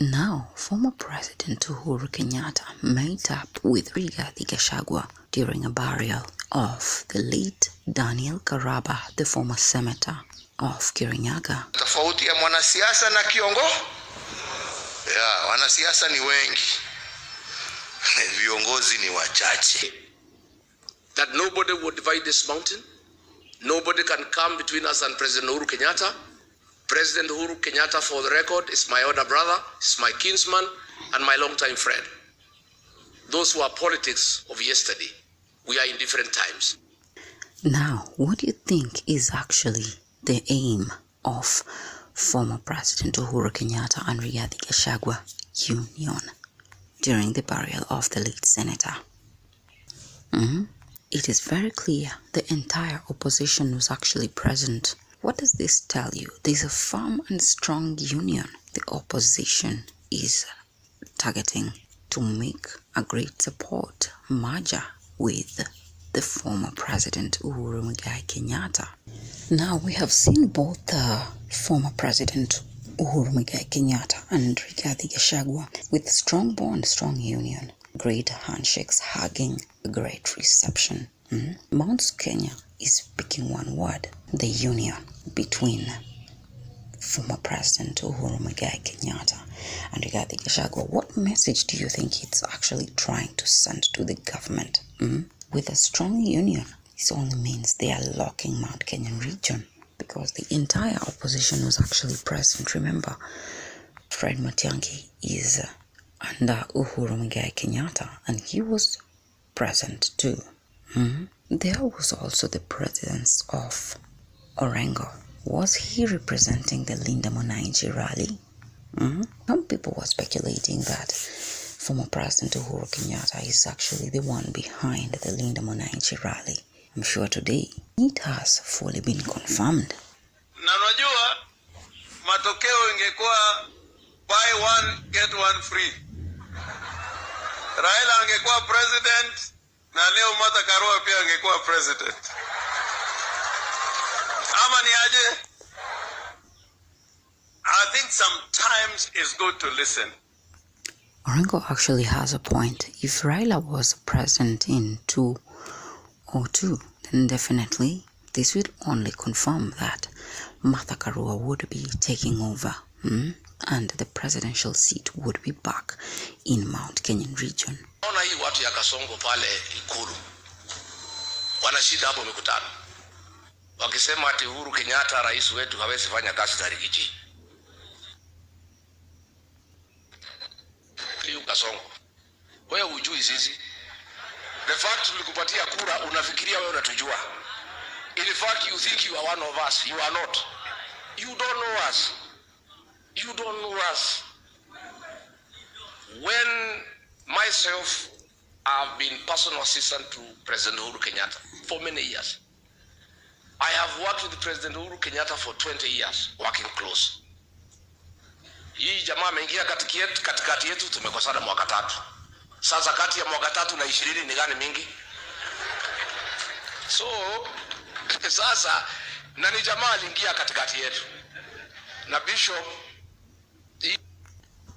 Now, former President Uhuru Kenyatta met up with Rigathi Gachagua during a burial of the late Daniel Karaba, the former senator of Kirinyaga. Tofauti ya mwanasiasa na wanasiasa ni wengi, viongozi ni wachache. That nobody will divide this mountain. Nobody can come between us and President Uhuru Kenyatta. President Uhuru Kenyatta, for the record, is my older brother, is my kinsman, and my longtime friend. Those who are politics of yesterday, we are in different times. Now, what do you think is actually the aim of former President Uhuru Kenyatta and Rigathi Gachagua union during the burial of the late senator? It is very clear the entire opposition was actually present. What does this tell you? There's a firm and strong union the opposition is targeting to make a great support merger with the former President Uhuru Kenyatta. Now, we have seen both the former President Uhuru Kenyatta and Rigathi Gachagua with strong bond, strong union, great handshakes, hugging, a great reception. Mount Kenya is speaking one word: the union between former President Uhuru Kenyatta and Rigathi Gachagua. What message do you think it's actually trying to send to the government? With a strong union, this only means they are locking Mount Kenyan region, because the entire opposition was actually present. Remember, Fred Matiang'i is under Uhuru Kenyatta, and he was present too. There was also the presence of Orengo. Was he representing the Linda Mwananchi rally? Some people were speculating that former President Uhuru Kenyatta is actually the one behind the Linda Mwananchi rally. I'm sure today it has fully been confirmed. Na unajua matokeo ingekuwa buy one get one free. Raila angekuwa president na leo Martha Karua pia angekuwa president. Ama ni aje? I think sometimes it's good to listen. Orengo actually has a point. If Raila was president in 2002, then definitely this would only confirm that Martha Karua would be taking over, and the presidential seat would be back in Mount Kenyan region. Ona hii watu ya Kasongo pale Ikulu wana shida hapo mikutano, wakisema ati Uhuru Kenyatta rais wetu hawezi fanya kazi za Rigiji. Liu Kasongo, wewe hujui sisi. The fact tulikupatia kura unafikiria wewe unatujua. In fact you think you are one of us. You are not. You don't know us. You don't know us. When myself, I've been personal assistant to President Uhuru Kenyatta for many years. I have worked with President Uhuru Kenyatta for 20 years, working close. Hii jamaa ameingia katikati yetu, tumekosana mwaka 3. Sasa kati ya mwaka 3 na 20 ni gani mingi? So, sasa na ni jamaa aliingia katikati yetu. Na Bishop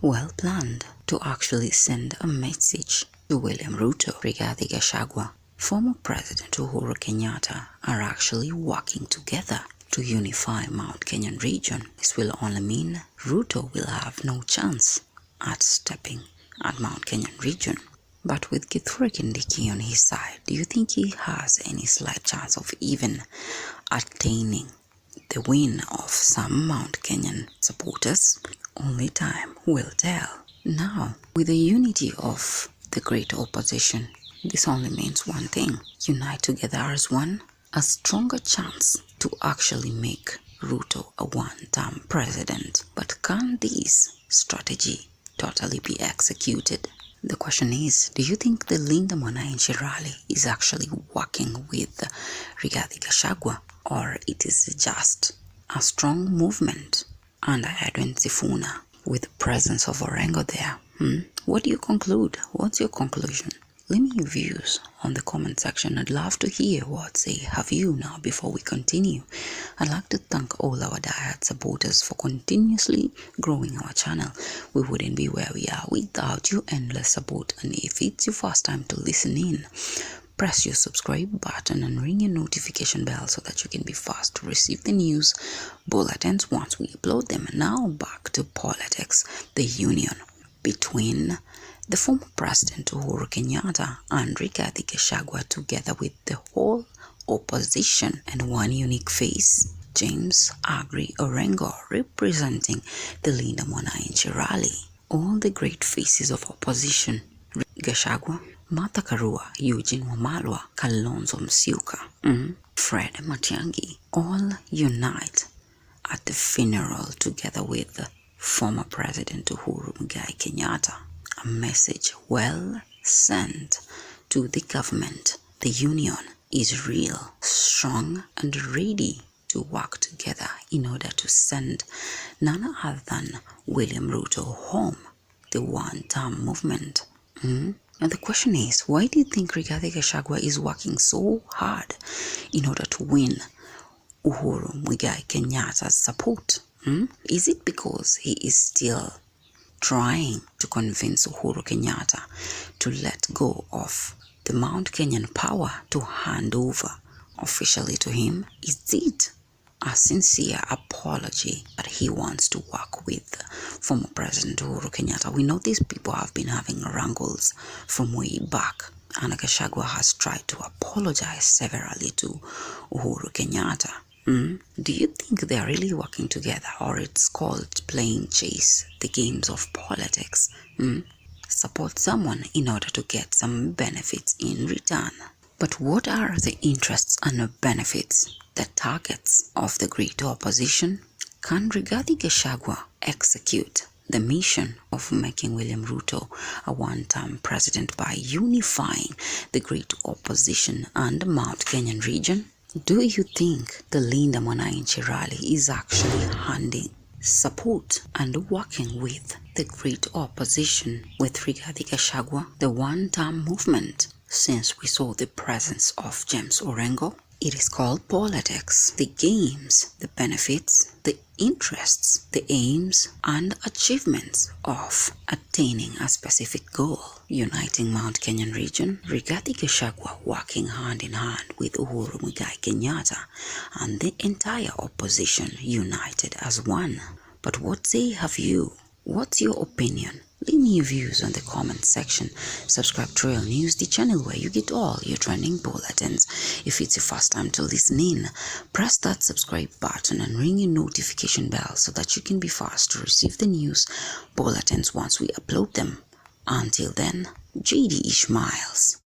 well planned to actually send a message to William Ruto. Rigathi Gachagua, former President Uhuru Kenyatta are actually working together to unify Mount Kenyan region. This will only mean Ruto will have no chance at stepping at Mount Kenyan region. But with Kithure Kindiki on his side, do you think he has any slight chance of even attaining the win of some Mount Kenyan supporters? Only time will tell. Now, with the unity of the great opposition, this only means one thing: unite together as one, a stronger chance to actually make Ruto a one-term president. But can this strategy totally be executed? The question is, do you think the Linda Mwananchi rally is actually working with Rigathi Gachagua, or it is just a strong movement under Edwin Sifuna with the presence of Orengo there? What do you conclude? What's your conclusion? Leave me your views on the comment section. I'd love to hear what say have you now. Before we continue, I'd like to thank all our diehard supporters for continuously growing our channel. We wouldn't be where we are without your endless support. And if it's your first time to listen in, press your subscribe button and ring your notification bell so that you can be fast to receive the news bulletins once we upload them. Now back to politics. The union between the former President Uhuru Kenyatta and Rigathi Gachagua, together with the whole opposition and one unique face, James Agri Orengo, representing the Linda Mwananchi rally. All the great faces of opposition, Gachagua, Martha Karua, Eugene Wamalwa, Kalonzo Musyoka, Fred Matiang'i, all unite at the funeral together with former President Uhuru Kenyatta. A message well sent to the government. The union is real, strong, and ready to work together in order to send none other than William Ruto home, the one-term movement. And the question is, why do you think Rigathi Gachagua is working so hard in order to win Uhuru Muigai Kenyatta's support? Is it because he is still trying to convince Uhuru Kenyatta to let go of the Mount Kenyan power to hand over officially to him? Is it a sincere apology that he wants to work with former President Uhuru Kenyatta? We know these people have been having wrangles from way back, and Gachagua has tried to apologize severally to Uhuru Kenyatta. Do you think they are really working together, or it's called playing chase, the games of politics? Support someone in order to get some benefits in return. But what are the interests and benefits, the targets of the great opposition? Can Rigathi Gachagua execute the mission of making William Ruto a one-term president by unifying the great opposition and Mount Kenyan region? Do you think the Linda Mwananchi rally is actually handing support and working with the great opposition with Rigathi Gachagua, the one-term movement, since we saw the presence of James Orengo? It is called politics. The games, the benefits, the interests, the aims and achievements of attaining a specific goal. Uniting Mount Kenyan region, Rigathi Gachagua working hand in hand with Uhuru Muigai Kenyatta and the entire opposition united as one. But what say have you? What's your opinion? Leave me your views on the comment section. Subscribe to Real News, the channel where you get all your trending bulletins. If it's your first time to listen in, press that subscribe button and ring your notification bell so that you can be fast to receive the news bulletins once we upload them. Until then, JD Ishmaels.